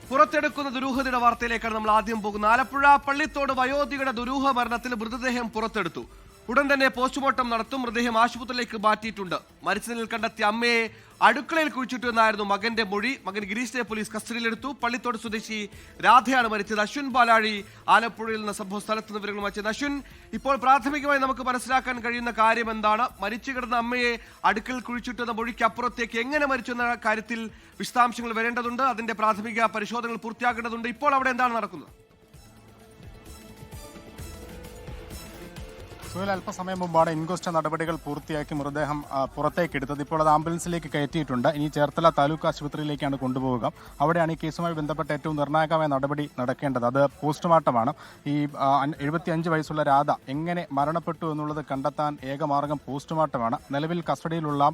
പുറത്തെടുക്കുന്ന ദുരൂഹതയുടെ വാർത്തയിലേക്കാണ് നമ്മൾ ആദ്യം പോകുന്നത്. ആലപ്പുഴ പള്ളിത്തോട് വയോധികയുടെ ദുരൂഹ മരണത്തിൽ മൃതദേഹം പുറത്തെടുത്തു. ഉടൻ തന്നെ പോസ്റ്റ്മോർട്ടം നടത്തും. മൃതദേഹം ആശുപത്രിയിലേക്ക് മാറ്റിയിട്ടുണ്ട്. മരിച്ച നിലയിൽ കണ്ടെത്തിയ അമ്മയെ അടുക്കളയിൽ കുഴിച്ചിട്ടു എന്നായിരുന്നു മകന്റെ മൊഴി. മകൻ ഗിരീഷിനെ പോലീസ് കസ്റ്റഡിയിലെടുത്തു. പള്ളിത്തോട് സ്വദേശി രാധയാണ് മരിച്ചത്. അശ്വിൻ പാലാഴി ആലപ്പുഴയിൽ നിന്ന് സംഭവ സ്ഥലത്ത് നിന്ന് വിവരങ്ങൾ വച്ചത്. അശ്വിൻ, ഇപ്പോൾ പ്രാഥമികമായി നമുക്ക് മനസ്സിലാക്കാൻ കഴിയുന്ന കാര്യം എന്താണ്? മരിച്ചു കിടന്ന അമ്മയെ അടുക്കളയിൽ കുഴിച്ചിട്ടു എന്ന മൊഴിക്ക് അപ്പുറത്തേക്ക് എങ്ങനെ മരിച്ചു എന്ന കാര്യത്തിൽ വിശദാംശങ്ങൾ വരേണ്ടതുണ്ട്. അതിന്റെ പ്രാഥമിക പരിശോധനകൾ പൂർത്തിയാക്കേണ്ടതുണ്ട്. ഇപ്പോൾ അവിടെ എന്താണ് നടക്കുന്നത്? സുഹേൽ, അല്പസമയം മുമ്പാണ് ഇൻക്വസ്റ്റ് നടപടികൾ പൂർത്തിയാക്കി മൃതദേഹം പുറത്തേക്കെടുത്തത്. ഇപ്പോൾ അത് ആംബുലൻസിലേക്ക് കയറ്റിയിട്ടുണ്ട്. ഇനി ചേർത്തല താലൂക്ക് ആശുപത്രിയിലേക്കാണ് കൊണ്ടുപോവുക. അവിടെയാണ് ഈ കേസുമായി ബന്ധപ്പെട്ട ഏറ്റവും നിർണായകമായ നടപടി നടക്കേണ്ടത്. അത് പോസ്റ്റ്മോർട്ടമാണ്. ഈ 75 വയസ്സുള്ള രാധ എങ്ങനെ മരണപ്പെട്ടു എന്നുള്ളത് കണ്ടെത്താൻ ഏകമാർഗം പോസ്റ്റ്മോർട്ടമാണ്. നിലവിൽ കസ്റ്റഡിയിലുള്ള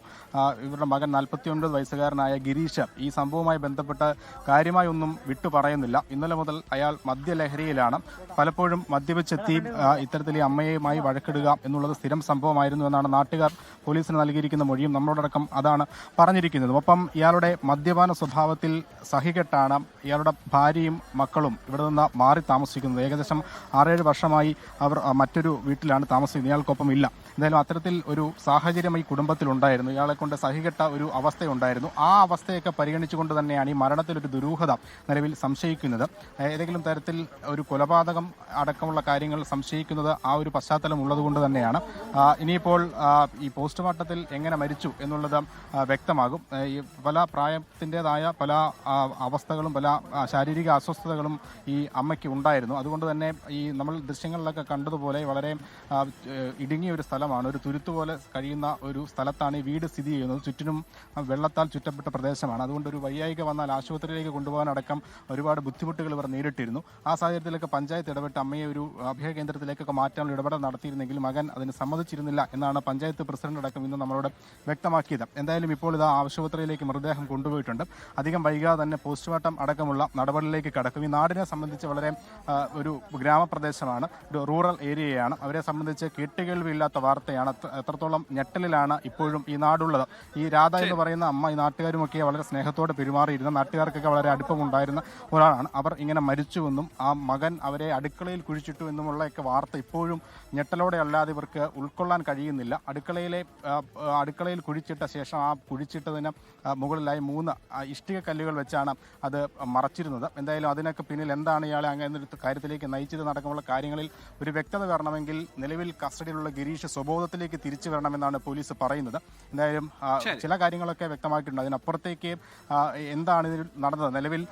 ഇവരുടെ മകൻ 49 വയസ്സുകാരനായ ഗിരീഷ് ഈ സംഭവവുമായി ബന്ധപ്പെട്ട് കാര്യമായി ഒന്നും വിട്ടു പറയുന്നില്ല. ഇന്നലെ മുതൽ അയാൾ മദ്യലഹരിയിലാണ്. പലപ്പോഴും മദ്യപിച്ചെത്തി ഇത്തരത്തിൽ ഈ അമ്മയുമായി വഴക്കിടുക എന്നുള്ളത് സ്ഥിരം സംഭവമായിരുന്നു എന്നാണ് നാട്ടുകാർ പോലീസിന് നൽകിയിരിക്കുന്ന മൊഴിയും. നമ്മളോടക്കം അതാണ് പറഞ്ഞിരിക്കുന്നത്. ഒപ്പം ഇയാളുടെ മദ്യപാന സ്വഭാവത്തിൽ സഹികെട്ടാണ് ഇയാളുടെ ഭാര്യയും മക്കളും ഇവിടെ നിന്ന് മാറി താമസിക്കുന്നത്. ഏകദേശം 6-7 വർഷമായി അവർ മറ്റൊരു വീട്ടിലാണ് താമസിക്കുന്നത്. ഇയാൾക്കൊപ്പം ഇല്ല. എന്തായാലും അത്തരത്തിൽ ഒരു സാഹചര്യം ഈ കുടുംബത്തിലുണ്ടായിരുന്നു. ഇയാളെ കൊണ്ട് സഹികെട്ട ഒരു അവസ്ഥയുണ്ടായിരുന്നു. ആ അവസ്ഥയൊക്കെ പരിഗണിച്ചുകൊണ്ട് തന്നെയാണ് ഈ മരണത്തിലൊരു ദുരൂഹത നിലവിൽ സംശയിക്കുന്നത്. ഏതെങ്കിലും തരത്തിൽ ഒരു കൊലപാതകം അടക്കമുള്ള കാര്യങ്ങൾ സംശയിക്കുന്നത് ആ ഒരു പശ്ചാത്തലം ഉള്ളതുകൊണ്ട് തന്നെയാണ്. ഇനിയിപ്പോൾ ഈ പോസ്റ്റ്മോർട്ടത്തിൽ എങ്ങനെ മരിച്ചു എന്നുള്ളത് വ്യക്തമാകും. ഈ പല പ്രായത്തിൻ്റെതായ പല അവസ്ഥകളും പല ശാരീരിക അസ്വസ്ഥതകളും ഈ അമ്മയ്ക്ക് ഉണ്ടായിരുന്നു. അതുകൊണ്ട് തന്നെ ഈ നമ്മൾ ദൃശ്യങ്ങളിലൊക്കെ കണ്ടതുപോലെ വളരെ ഇടുങ്ങിയ ഒരു സ്ഥലമാണ്. ഒരു തുരുത്ത് പോലെ കഴിയുന്ന ഒരു സ്ഥലത്താണ് ഈ വീട് സ്ഥിതി ചെയ്യുന്നത്. ചുറ്റിനും വെള്ളത്താൽ ചുറ്റപ്പെട്ട പ്രദേശമാണ്. അതുകൊണ്ട് ഒരു വയ്യായിക വന്നാൽ ആശുപത്രിയിലേക്ക് കൊണ്ടുപോകാനടക്കം ഒരുപാട് ബുദ്ധിമുട്ടുകൾ ഇവർ നേരിട്ടിരുന്നു. ആ സാഹചര്യത്തിലൊക്കെ പഞ്ചായത്ത് ഇടപെട്ട് അമ്മയെ ഒരു അഭയ കേന്ദ്രത്തിലേക്കൊക്കെ മാറ്റാനുള്ള ഇടപെടൽ നടത്തിയിരുന്നെങ്കിൽ മകൻ അതിന് സമ്മതിച്ചിരുന്നില്ല എന്നാണ് പഞ്ചായത്ത് പ്രസിഡന്റ് അടക്കം ഇന്ന് നമ്മളോട് വ്യക്തമാക്കിയത്. എന്തായാലും ഇപ്പോൾ ഇത് ആശുപത്രിയിലേക്ക് മൃതദേഹം കൊണ്ടുപോയിട്ടുണ്ട്. അധികം വൈകാതെ തന്നെ പോസ്റ്റ്മോർട്ടം അടക്കമുള്ള നടപടികളിലേക്ക് കടക്കും. ഈ നാടിനെ സംബന്ധിച്ച് വളരെ ഒരു ഗ്രാമപ്രദേശമാണ്, ഒരു റൂറൽ ഏരിയയാണ്. അവരെ സംബന്ധിച്ച് കേട്ടുകേൾവിയില്ലാത്ത വാർത്തയാണ്. എത്രത്തോളം ഞെട്ടലിലാണ് ഇപ്പോഴും ഈ നാടുള്ളത്. ഈ രാധ എന്ന് പറയുന്ന അമ്മ ഈ നാട്ടുകാരുമൊക്കെ വളരെ സ്നേഹത്തോടെ പെരുമാറിയിരുന്ന, നാട്ടുകാർക്കൊക്കെ വളരെ അടുപ്പമുണ്ടായിരുന്ന ഒരാളാണ്. അവർ ഇങ്ങനെ മരിച്ചുവെന്നും ആ മകൻ അവരെ അടുക്കളയിൽ കുഴിച്ചിട്ടു എന്നുമുള്ളയൊക്കെ വാർത്ത ഇപ്പോഴും ഞെട്ടലോടെ അല്ലാതെ ഇവർക്ക് ഉൾക്കൊള്ളാൻ കഴിയുന്നില്ല. അടുക്കളയിൽ കുഴിച്ചിട്ട ശേഷം ആ കുഴിച്ചിട്ടതിന് മുകളിലായി 3 ഇഷ്ടിക കല്ലുകൾ വെച്ചാണ് അത് മറച്ചിരുന്നത്. എന്തായാലും അതിനൊക്കെ പിന്നിൽ എന്താണ് ഇയാളെ അങ്ങനെ കാര്യത്തിലേക്ക് നയിച്ചത് നടക്കമുള്ള കാര്യങ്ങളിൽ ഒരു വ്യക്തത വരണമെങ്കിൽ നിലവിൽ കസ്റ്റഡിയിലുള്ള ഗിരീഷ് സ്വബോധത്തിലേക്ക് തിരിച്ചു വരണമെന്നാണ് പോലീസ് പറയുന്നത്. എന്തായാലും ചില കാര്യങ്ങളൊക്കെ വ്യക്തമാക്കിയിട്ടുണ്ട്. അതിനപ്പുറത്തേക്ക് എന്താണ് ഇതിൽ നടന്നത്? നിലവിൽ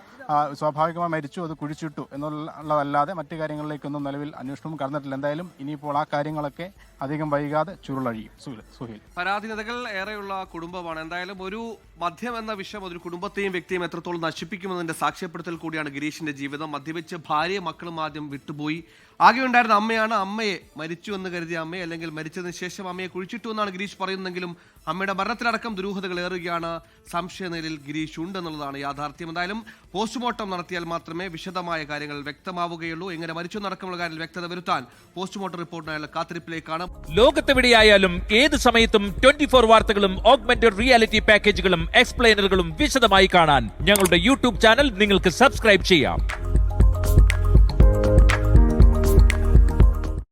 സ്വാഭാവികമായി മരിച്ചു, അത് കുഴിച്ചിട്ടു എന്നുള്ളതല്ലാതെ മറ്റു കാര്യങ്ങളിലേക്കൊന്നും നിലവിൽ അന്വേഷണവും കടന്നിട്ടില്ല. എന്തായാലും ഇനിയിപ്പോൾ ആ കാര്യങ്ങളൊക്കെ അധികം വൈകാതെ ചുരുളഴിയും. സുഹേൽ, പരാധീനതകൾ ഏറെയുള്ള കുടുംബമാണ്. എന്തായാലും ഒരു മദ്യം എന്ന വിഷയം ഒരു കുടുംബത്തെയും വ്യക്തിയും എത്രത്തോളം നശിപ്പിക്കുമെന്നതിന്റെ സാക്ഷ്യപ്പെടുത്തൽ കൂടിയാണ് ഗിരീഷിന്റെ ജീവിതം. മദ്യപിച്ച് ഭാര്യയും മക്കളും ആദ്യം വിട്ടുപോയി. ആകെ ഉണ്ടായിരുന്ന അമ്മയാണ്. അമ്മയെ മരിച്ചു എന്ന് കരുതിയ അമ്മയെ, അല്ലെങ്കിൽ മരിച്ചതിന് ശേഷം അമ്മയെ കുഴിച്ചിട്ടു എന്നാണ് ഗിരീഷ് പറയുന്നതെങ്കിലും അമ്മയുടെ മരണത്തിലടക്കം ദുരൂഹതകൾ ഏറുകയാണ്. സംശയനിലയിൽ ഗിരീഷ് ഉണ്ടെന്നുള്ളതാണ് യാഥാർത്ഥ്യം. എന്തായാലും പോസ്റ്റ്മോർട്ടം നടത്തിയാൽ മാത്രമേ വിശദമായ കാര്യങ്ങൾ വ്യക്തമാവുകയുള്ളൂ. എങ്ങനെ മരിച്ചു നടക്കമുള്ള കാര്യത്തിൽ വ്യക്തത വരുത്താൻ പോസ്റ്റ്മോർട്ടം റിപ്പോർട്ടിനായുള്ള കാത്തിരിപ്പിലേക്കാണ്. ലോകത്തെവിടെയായാലും ഏത് സമയത്തും 24 വാർത്തകളും ഓഗ്മെന്റഡ് റിയാലിറ്റി പാക്കേജുകളും എക്സ്പ്ലെയിനറുകളും വിശദമായി കാണാൻ ഞങ്ങളുടെ യൂട്യൂബ് ചാനൽ നിങ്ങൾക്ക് സബ്സ്ക്രൈബ് ചെയ്യാം.